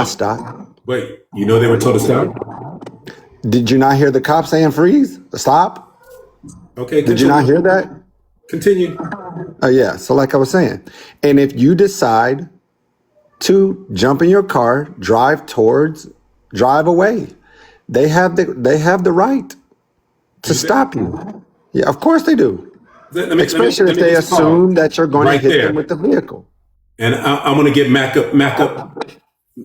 stop. Wait, you know they were told to stop? Did you not hear the cop saying freeze? Stop? Okay, Did you not hear that? Continue. Yeah. So like I was saying, and if you decide to jump in your car, drive away, they have the right to stop you. Yeah, of course they do. Especially if they assume that you're going to hit them with the vehicle. And I'm going to get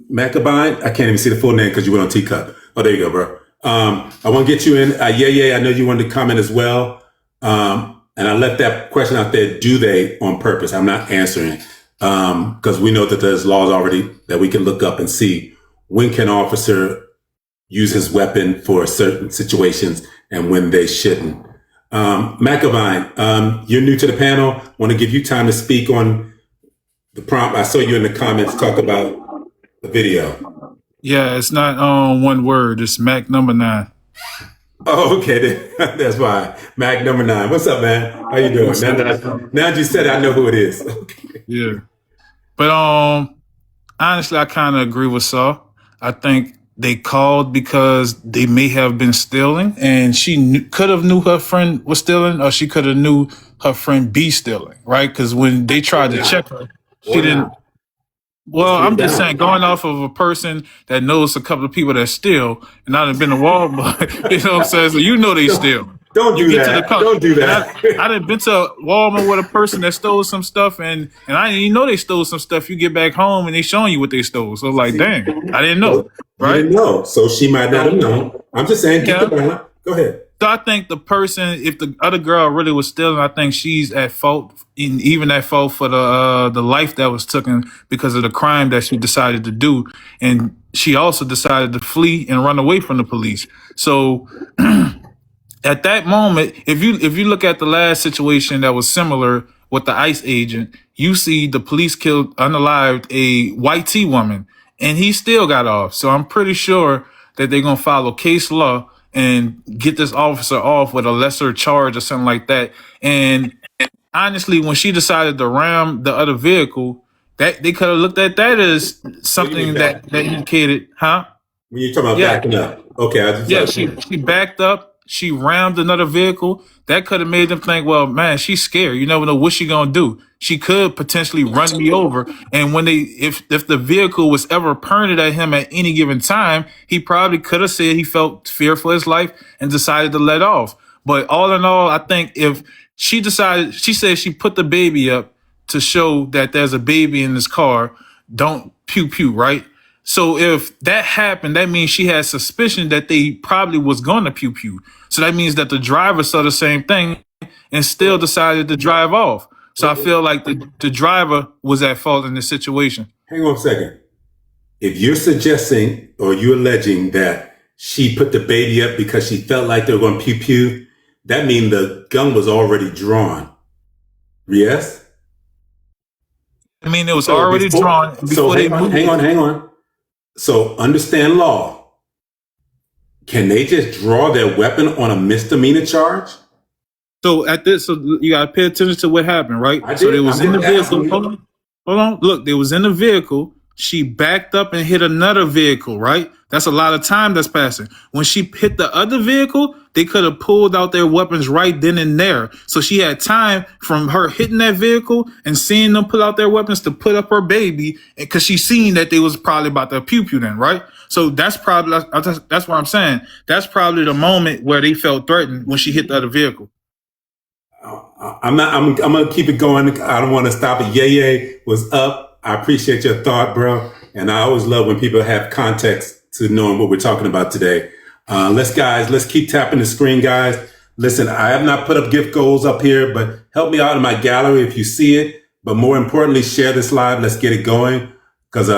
Maccabine. I can't even see the full name because you went on Teacup. Oh, there you go, bro. I want to get you in. I know you wanted to comment as well. And I left that question out there. Do they on purpose? I'm not answering because we know that there's laws already that we can look up and see when can an officer use his weapon for certain situations and when they shouldn't. Maccabine, you're new to the panel. Want to give you time to speak on the prompt. I saw you in the comments talk about the video. Yeah, it's not one word. It's Mac number 9. Oh, okay. That's why. Mac number 9. What's up, man? How you doing? Now that you said it, I know who it is. Okay. Yeah. But honestly, I kind of agree with Saul. I think they called because they may have been stealing, and she could have knew her friend was stealing, or she could have knew her friend be stealing, right? Because when they tried to check her, she didn't. Well, I'm just saying, going off of a person that knows a couple of people that steal, and I've been to Walmart, you know what I'm saying? So you know they steal. Don't do that. Don't do that. I done been to Walmart with a person that stole some stuff, and I didn't even know they stole some stuff. You get back home and they showing you what they stole. So like, dang, I didn't know. Right? You didn't know. So she might not have known. I'm just saying, keep the balance. Go ahead. So I think the person, if the other girl really was stealing, I think she's at fault, even at fault for the life that was taken because of the crime that she decided to do, and she also decided to flee and run away from the police. So at that moment, if you look at the last situation that was similar with the ICE agent, you see the police killed unalived a white T woman, and he still got off. So I'm pretty sure that they're gonna follow case law and get this officer off with a lesser charge or something like that. And honestly, when she decided to ram the other vehicle, that they could have looked at that as something that indicated, huh? When you're talking about backing up. Okay. She backed up. She rammed another vehicle. That could have made them think, well, man, she's scared. You never know what she's going to do. She could potentially run me over. And when if the vehicle was ever pointed at him at any given time, he probably could have said he felt fear for his life and decided to let off. But all in all, I think if she said she put the baby up to show that there's a baby in this car, don't pew pew, right? So if that happened, that means she had suspicion that they probably was going to pew pew. So that means that the driver saw the same thing and still decided to drive off. So I feel like the driver was at fault in this situation. Hang on a second. If you're suggesting or you're alleging that she put the baby up because she felt like they were going to pew pew, that means the gun was already drawn. Yes? I mean, it was already drawn before they moved. Hang on. So understand law. Can they just draw their weapon on a misdemeanor charge? So you gotta pay attention to what happened, right? So they was in the vehicle. Hold on. Look, they was in the vehicle. She backed up and hit another vehicle, right? That's a lot of time that's passing. When she hit the other vehicle, they could have pulled out their weapons right then and there. So she had time from her hitting that vehicle and seeing them pull out their weapons to put up her baby, because she seen that they was probably about to pew pew then, right? So that's what I'm saying. That's probably the moment where they felt threatened when she hit the other vehicle. I'm gonna keep it going. I don't want to stop it. Yay was up. I appreciate your thought, bro. And I always love when people have context to knowing what we're talking about today. Let's keep tapping the screen, guys. Listen, I have not put up gift goals up here, but help me out in my gallery if you see it. But more importantly, share this live. Let's get it going. Because,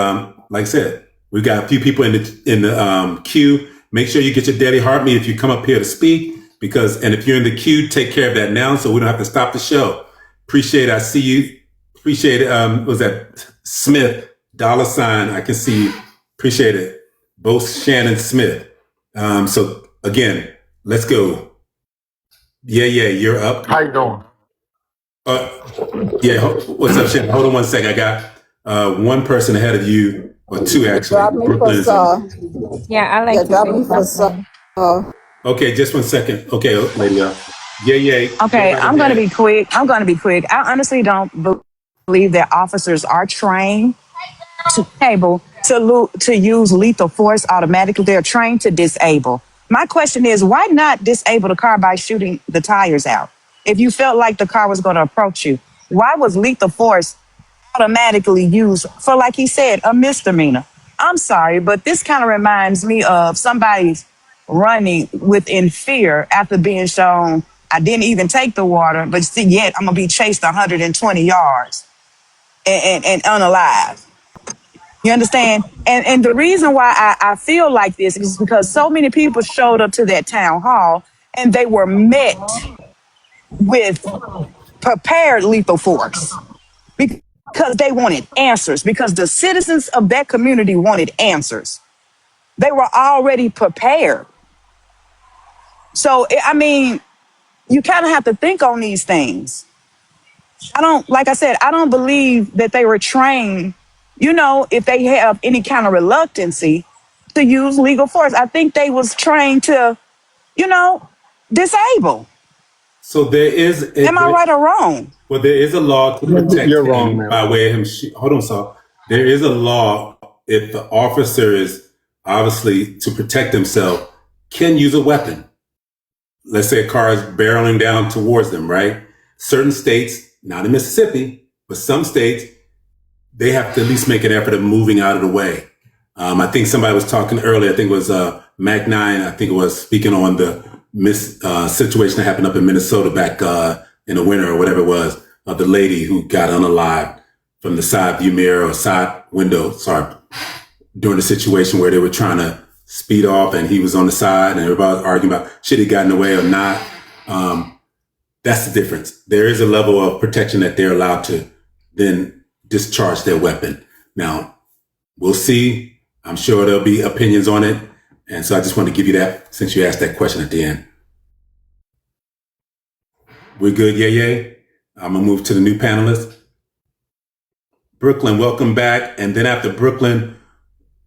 like I said, we got a few people in the queue. Make sure you get your daddy heart me if you come up here to speak. And if you're in the queue, take care of that now so we don't have to stop the show. Appreciate it. I see you. Appreciate it. Was that Smith $? I can see you. Appreciate it. Both Shannon Smith. So again, let's go. Yeah, you're up. How you doing? Yeah, what's up, Shannon? Hold on one second. I got one person ahead of you. or two actually. Drop me for Brooklyn is Saw. Yeah, I Yeah, like to drop say me for Saw. something. okay. Just 1 second. Okay, lady. Yeah. Go Okay, right I'm going to ahead. be quick. I honestly don't believe that officers are trained to able to use lethal force automatically. They're trained to disable. My question is, why not disable the car by shooting the tires out? If you felt like the car was going to approach you, why was lethal force automatically used for, like he said, a misdemeanor? I'm sorry, but this kind of reminds me of somebody's running within fear after being shown, I didn't even take the water, but yet I'm going to be chased 120 yards and unalive. You understand? And the reason why I feel like this is because so many people showed up to that town hall and they were met with prepared lethal force because they wanted answers, because the citizens of that community wanted answers. They were already prepared. So, I mean, you kind of have to think on these things. Like I said, I don't believe that they were trained, if they have any kind of reluctancy to use legal force. I think they was trained to, disable. So there is. Am I right or wrong? Well, there is a law to protect You're wrong, him man. by way of him. Hold on, Saul. There is a law if the officer is obviously to protect himself can use a weapon. Let's say a car is barreling down towards them, right? Certain states, not in Mississippi, but some states, they have to at least make an effort of moving out of the way. I think somebody was talking earlier. I think it was Mac 9. I think it was speaking on the situation that happened up in Minnesota back in the winter or whatever it was, of the lady who got unalived from the side view mirror or side window, during the situation where they were trying to speed off and he was on the side and everybody was arguing about should he got in the way or not. That's the difference. There is a level of protection that they're allowed to then discharge their weapon. Now, we'll see. I'm sure there'll be opinions on it. And so I just want to give you that since you asked that question at the end. We're good, yeah. I'm going to move to the new panelist. Brooklyn, welcome back. And then after Brooklyn,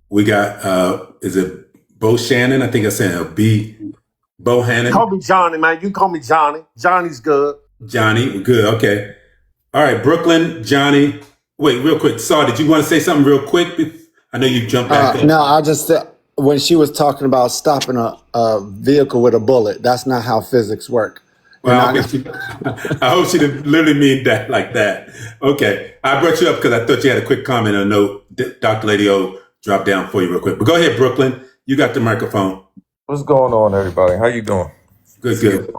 we got, is it Bo Shannon? I think I said Bo Hannon. Call me Johnny, man. You can call me Johnny. Johnny's good. Johnny, good. Okay. All right, Brooklyn, Johnny. Wait, real quick. Saw, did you want to say something real quick? I know you jumped back up. No, I just when she was talking about stopping a vehicle with a bullet, that's not how physics work. Well, I hope she didn't literally mean that like that. Okay. I brought you up because I thought you had a quick comment. I know Dr. Lady O dropped down for you real quick. But go ahead, Brooklyn. You got the microphone. What's going on, everybody? How you doing? Good.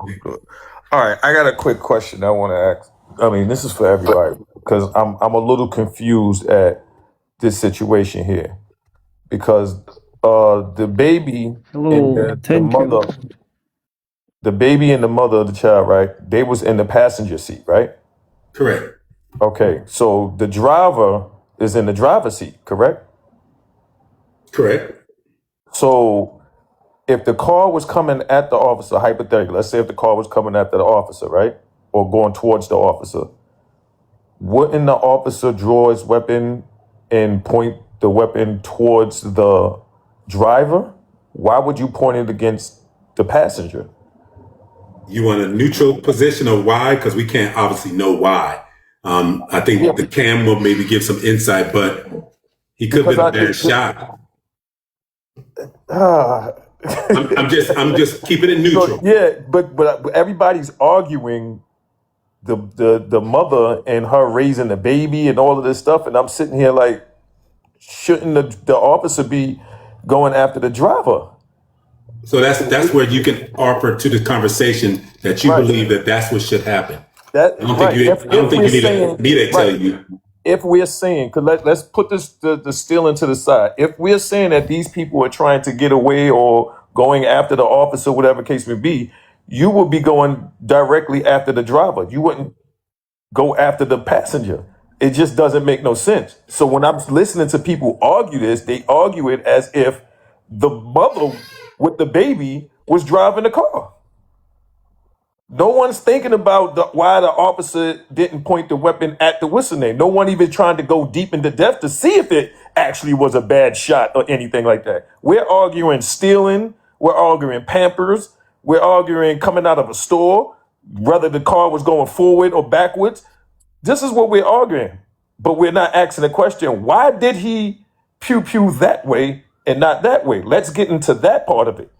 All right, I got a quick question I want to ask. I mean, this is for everybody because I'm a little confused at this situation here because the baby and the baby and the mother of the child, right? They was in the passenger seat, right? Correct. Okay, so the driver is in the driver's seat, correct? Correct. So if the car was coming at the officer, hypothetically, let's say if the car was coming at the officer, right? Or going towards the officer, wouldn't the officer draw his weapon and point the weapon towards the driver? Why would you point it against the passenger? You want a neutral position of why? Because we can't obviously know why. I think the cam will maybe give some insight, but he could have been a bad shot. I'm just keeping it neutral. So, yeah, but everybody's arguing the mother and her raising the baby and all of this stuff, and I'm sitting here like, shouldn't the officer be going after the driver? So that's where you can offer to the conversation that you believe that's what should happen. I don't think you need to tell you. If we're saying, because let's put the stealing to the side. If we're saying that these people are trying to get away or going after the officer, whatever case may be, you would be going directly after the driver. You wouldn't go after the passenger. It just doesn't make no sense. So when I'm listening to people argue this, they argue it as if the mother with the baby was driving the car. No one's thinking about why the officer didn't point the weapon at the whistle name. No one even trying to go deep into depth to see if it actually was a bad shot or anything like that. We're arguing stealing. We're arguing Pampers. We're arguing coming out of a store, whether the car was going forward or backwards. This is what we're arguing. But we're not asking the question, why did he pew pew that way and not that way? Let's get into that part of it.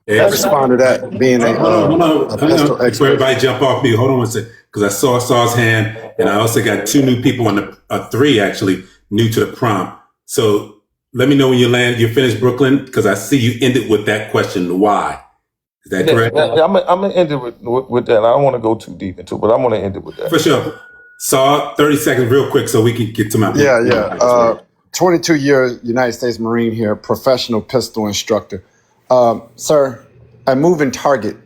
Yeah, Respond to that being hold on, a pistol before expert. everybody jump off me. Hold on one second, because I saw Saw's hand, and I also got 2 new people on the 3 actually new to the prompt. So let me know when you land. You're finished, Brooklyn, because I see you ended with that question. Why? Is that correct? I'm gonna end it with that. I don't want to go too deep into it, but I'm gonna end it with that. For sure. Saw 30 seconds, real quick, so we can get to my Yeah. 22-year United States Marine here, professional pistol instructor. Sir, a moving target,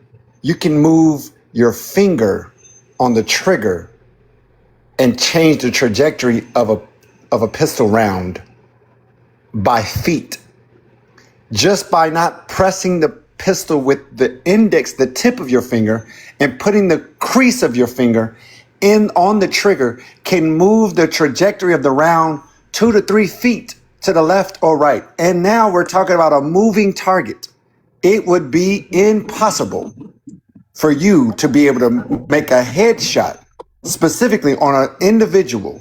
you can move your finger on the trigger and change the trajectory of a pistol round by feet. Just by not pressing the pistol with the index, the tip of your finger, and putting the crease of your finger on the trigger can move the trajectory of the round 2 to 3 feet to the left or right. And now we're talking about a moving target. It would be impossible for you to be able to make a headshot specifically on an individual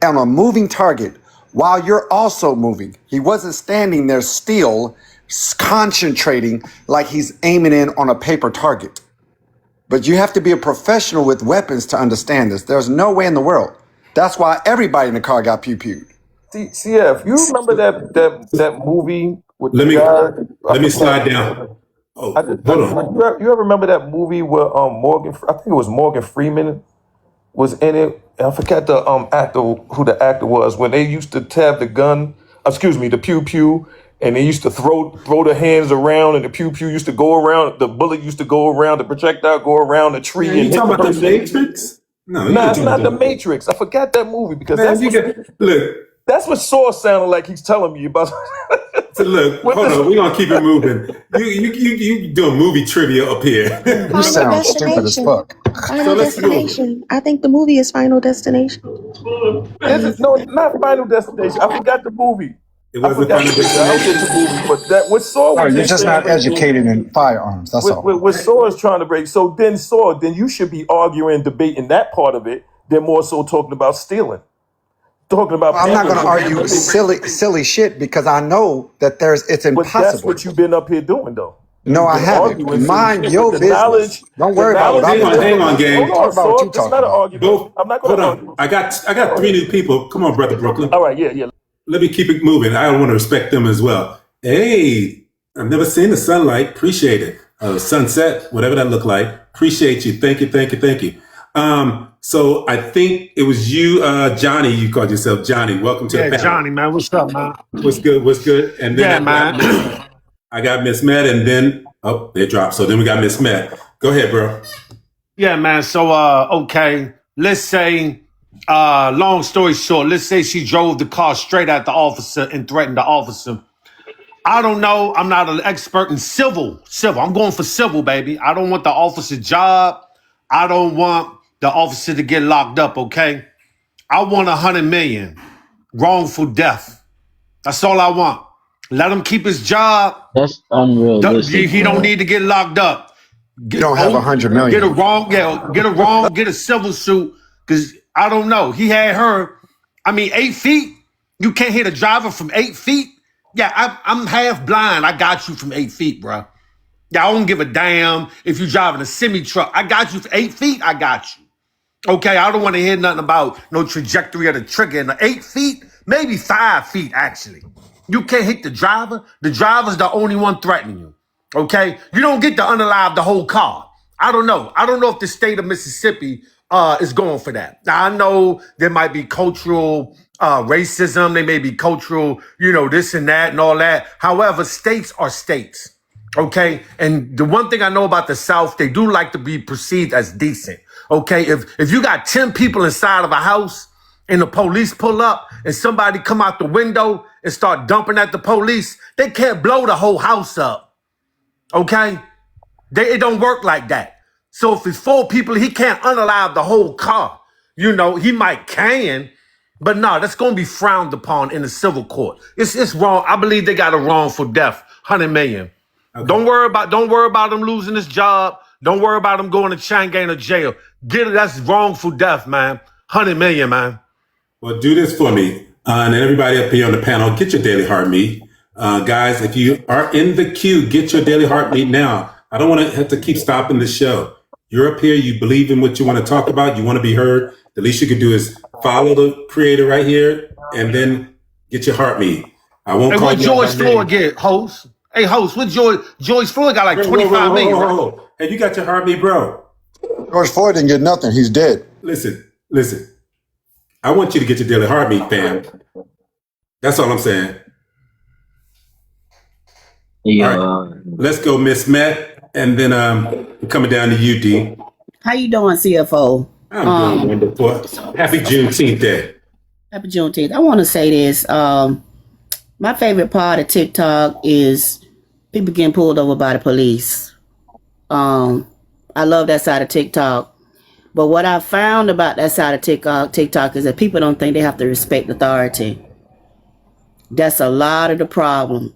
on a moving target while you're also moving. He wasn't standing there still, concentrating like he's aiming in on a paper target. But you have to be a professional with weapons to understand this. There's no way in the world. That's why everybody in the car got pew-pewed. CF, you remember that movie with Let the me guy? let me slide down. Oh, hold on. You ever remember that movie where I think it was Morgan Freeman was in it. I forgot the who the actor was, when they used to have the gun, the pew pew, and they used to throw the hands around, and the pew pew used to go around, the bullet used to go around, the projectile go around the tree. Man, and you hit talking about the person. Matrix? No, Nah, it's not the Matrix. I forgot that movie because Man, look. that's what Saw sounded like he's telling me about. So look, hold on. We're gonna keep it moving. You doing movie trivia up here. You sound stupid as fuck. Final let's go. Destination. I think the movie is Final Destination. No, not Final Destination. I forgot the movie. It wasn't Final I Destination. forgot the movie, but that what Saw was. You're just not educated in firearms. That's all. What Saw is trying to break. So then you should be arguing, debating that part of it. Than more so talking about stealing. Talking about. I'm not going to argue silly shit because I know that it's But impossible. that's what you've been up here doing, though. No, I haven't. Mind your business. Don't worry about what I'm Hang on, doing. hang on, gang. Hold on, Talk about what Saw. you It's talking not an about. argument. I'm not going Hold to on. argue. I got 3 new people. Come on, brother Brooklyn. All right, yeah. Let me keep it moving. I want to respect them as well. Hey, I've never seen the sunlight. Appreciate it. Sunset, whatever that looked like. Appreciate you. Thank you. So I think it was you, Johnny. You called yourself Johnny. Welcome to the panel. Johnny, man. What's up, man? What's good? And then I got Miss Matt, and then they dropped. So then we got Miss Matt. Go ahead, bro. Yeah, man. So, okay. Let's say, long story short, let's say she drove the car straight at the officer and threatened the officer. I don't know. I'm not an expert in civil. I'm going for civil, baby. I don't want the officer job. I don't want the officer to get locked up, okay? I want 100 million. Wrongful death. That's all I want. Let him keep his job. That's unrealistic. He don't need to get locked up. You don't have 100 million. Get a civil suit, because I don't know. He had her, 8 feet? You can't hit a driver from 8 feet? Yeah, I'm half blind. I got you from 8 feet, bro. Yeah, I don't give a damn if you're driving a semi-truck. I got you for 8 feet, I got you. Okay, I don't want to hear nothing about no trajectory of the trigger. In the 8 feet, maybe 5 feet, actually. You can't hit the driver. The driver's the only one threatening you. Okay? You don't get to unalive the whole car. I don't know. I don't know if the state of Mississippi is going for that. Now, I know there might be cultural racism. There may be cultural, this and that and all that. However, states are states. Okay? And the one thing I know about the South, they do like to be perceived as decent. Okay? If you got 10 people inside of a house and the police pull up and somebody come out the window and start dumping at the police, they can't blow the whole house up. Okay? It don't work like that. So if it's 4 people, he can't unalive the whole car. You know, he might can, but no, that's gonna be frowned upon in the civil court. It's wrong. I believe they got a wrongful death, 100 million. Okay. Don't worry about him losing his job. Don't worry about him going to Changane or jail. Get it, that's wrongful death, man. 100 million, man. Well, do this for me, and everybody up here on the panel, get your daily heartbeat. Guys, if you are in the queue, get your daily heartbeat now. I don't want to have to keep stopping the show. You're up here, you believe in what you want to talk about, you want to be heard. The least you can do is follow the creator right here and then get your heartbeat. I won't Hey, call what you George out by Floyd name. get, host? Hey, host, what George Floyd got like Whoa, 25 million, right? whoa. Hey, you got your heartbeat, bro. George Floyd didn't get nothing. He's dead. Listen. I want you to get your daily heartbeat, fam. That's all I'm saying. Yeah. All right. Let's go, Miss Matt, and then we're coming down to you, D. How you doing, CFO? I'm doing wonderful. Happy Juneteenth Day. Happy Juneteenth. I want to say this. My favorite part of TikTok is people getting pulled over by the police. I love that side of TikTok. But what I found about that side of TikTok is that people don't think they have to respect authority. That's a lot of the problem.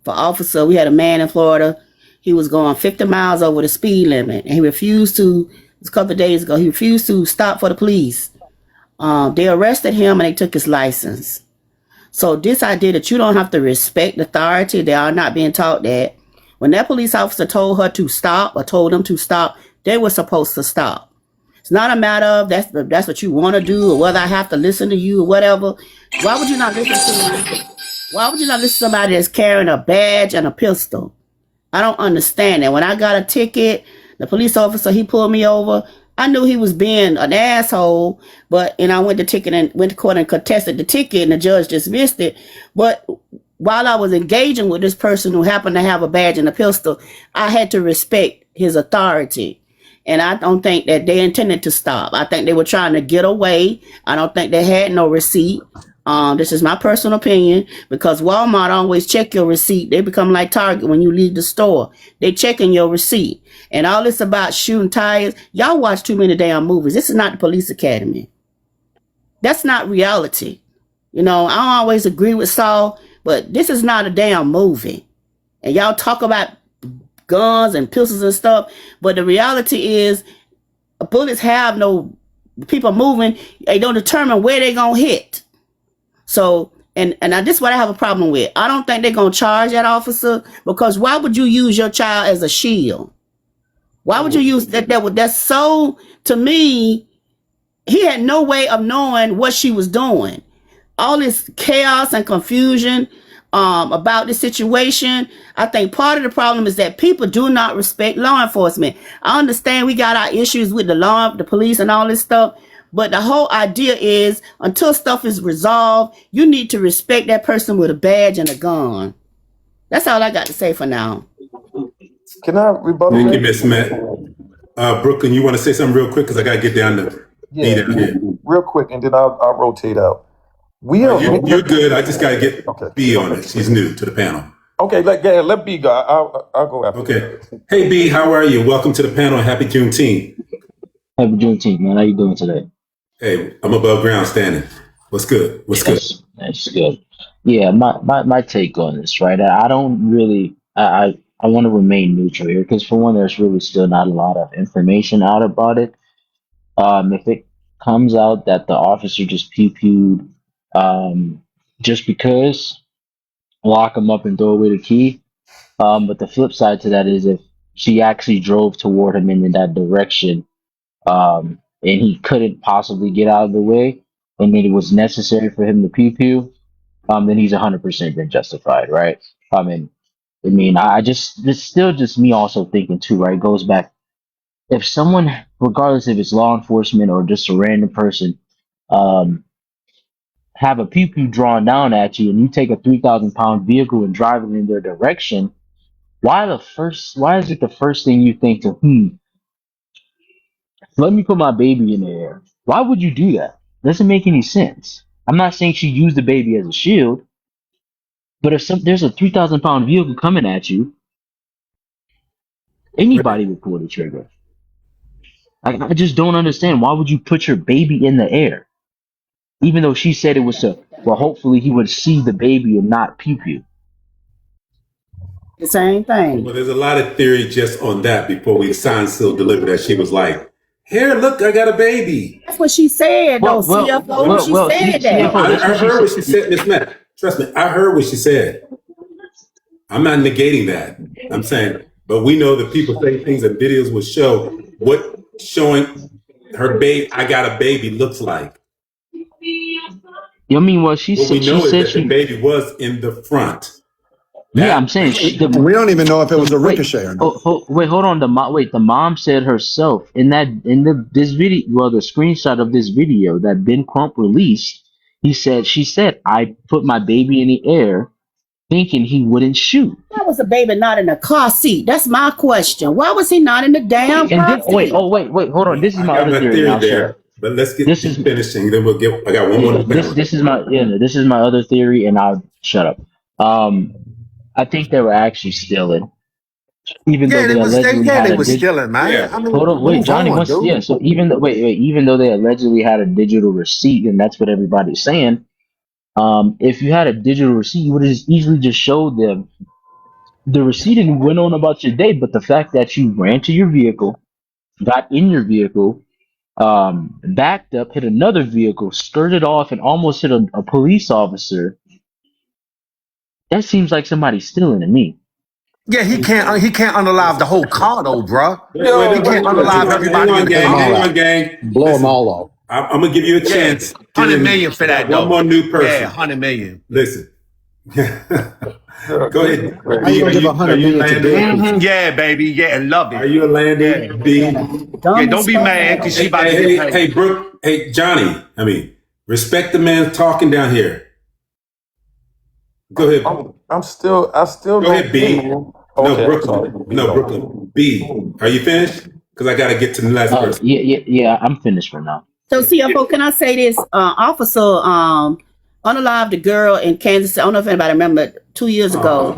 For officer, we had a man in Florida. He was going 50 miles over the speed limit, and he refused to. A couple of days ago, he refused to stop for the police. They arrested him and they took his license. So this idea that you don't have to respect authority, they are not being taught that. When that police officer told her to stop or told them to stop, they were supposed to stop. It's not a matter of that's what you want to do or whether I have to listen to you or whatever. Why would you not listen to somebody that's carrying a badge and a pistol? I don't understand that. When I got a ticket, the police officer, he pulled me over. I knew he was being an asshole, and I went to court and contested the ticket, and the judge dismissed it. But while I was engaging with this person who happened to have a badge and a pistol, I had to respect his authority. And I don't think that they intended to stop. I think they were trying to get away. I don't think they had no receipt. This is my personal opinion, because Walmart always check your receipt. They become like Target when you leave the store. They checking your receipt. And all this about shooting tires, y'all watch too many damn movies. This is not the police academy. That's not reality. You know, I don't always agree with Saul, but this is not a damn movie. And y'all talk about guns and pistols and stuff, but the reality is bullets have no people moving. They don't determine where they're going to hit. So, and this is what I have a problem with. I don't think they're going to charge that officer, because why would you use your child as a shield? Why would you use that? That's so, to me, he had no way of knowing what she was doing. All this chaos and confusion about this situation. I think part of the problem is that people do not respect law enforcement. I understand we got our issues with the police and all this stuff. But the whole idea is, until stuff is resolved, you need to respect that person with a badge and a gun. That's all I got to say for now. Can I rebuttal? Thank you, that? Miss Matt. Brooklyn, you want to say something real quick? Because I got to get down to D down here. Real quick, and then I'll rotate out. You're good. I just got to get Okay. B on it. She's new to the panel. Okay, let B go. I'll go after. Okay. Hey, B, how are you? Welcome to the panel. Happy Juneteenth. Happy Juneteenth, man. How you doing today? Hey, I'm above ground standing. What's good? That's good. Yeah, my take on this, right? I don't really, I want to remain neutral here, because for one, there's really still not a lot of information out about it. If it comes out that the officer just pew-pewed just because, lock him up and throw away the key. But the flip side to that is, if she actually drove toward him in that direction, and he couldn't possibly get out of the way, and then it was necessary for him to pew-pew, then he's 100% been justified, right? It's still just me also thinking too, right? It goes back, if someone, regardless if it's law enforcement or just a random person, have a pew-pew drawn down at you, and you take a 3,000-pound vehicle and drive it in their direction, why is it the first thing you think to, let me put my baby in the air? Why would you do that? Doesn't make any sense. I'm not saying she used the baby as a shield, but if there's a 3,000-pound vehicle coming at you, anybody would pull the trigger. I just don't understand. Why would you put your baby in the air? Even though she said it was well, hopefully he would see the baby and not pew pew. The same thing. Well, there's a lot of theory just on that before we signed, seal, delivered that she was like, here, look, I got a baby. That's what she said, though, CFO. She said that. I heard what she said, Miss Matt. Trust me, I heard what she said. I'm not negating that. I'm saying, but we know that people say things and videos will show what showing her baby, I got a baby, looks like. You mean what she What said? we know She is said that the baby was in the front. Yeah, I'm saying We don't even know if it was a ricochet or not. wait, hold on. The mom said herself in this video, well, the screenshot of this video that Ben Crump released. She said, I put my baby in the air, thinking he wouldn't shoot. Why was the baby not in the car seat? That's my question. Why was he not in the damn car seat? Wait, hold on. This is my other theory. Now, there, but let's get This this is- finishing. Then we'll get. I got one more. This is my other theory, and I'll shut up. I think they were actually stealing, even though they allegedly had they a was stealing, man. Yeah. I mean, Hold on, wait, move Johnny. on, dude. So even though even though they allegedly had a digital receipt, and that's what everybody's saying. If you had a digital receipt, you would have just easily just showed them the receipt and went on about your day. But the fact that you ran to your vehicle, got in your vehicle, backed up, hit another vehicle, skirted off, and almost hit a police officer. That seems like somebody stealing to me. Yeah, he can't unalive the whole car though, bro. He can't unalive everybody in the Hang car. on, gang. Blow them all off. I'm gonna give you a chance. 100 million for that, though. One more new person. Yeah, 100 million. Listen. Go ahead. How you gonna give 100 million to landing? Yeah, baby. Yeah, love Are it. you a landing? B? Yeah, don't be mad because she about to Hey, get paid. hey, Brooke. Hey, Johnny. I mean, respect the man talking down here. Go ahead. I still Go ahead, B. No, Okay, Brooklyn. sorry. No, Brooklyn. B. Are you finished? Because I gotta get to the last person. Yeah, I'm finished for now. So CFO, can I say this? Officer unalived the girl in Kansas City. I don't know if anybody remember 2 years ago.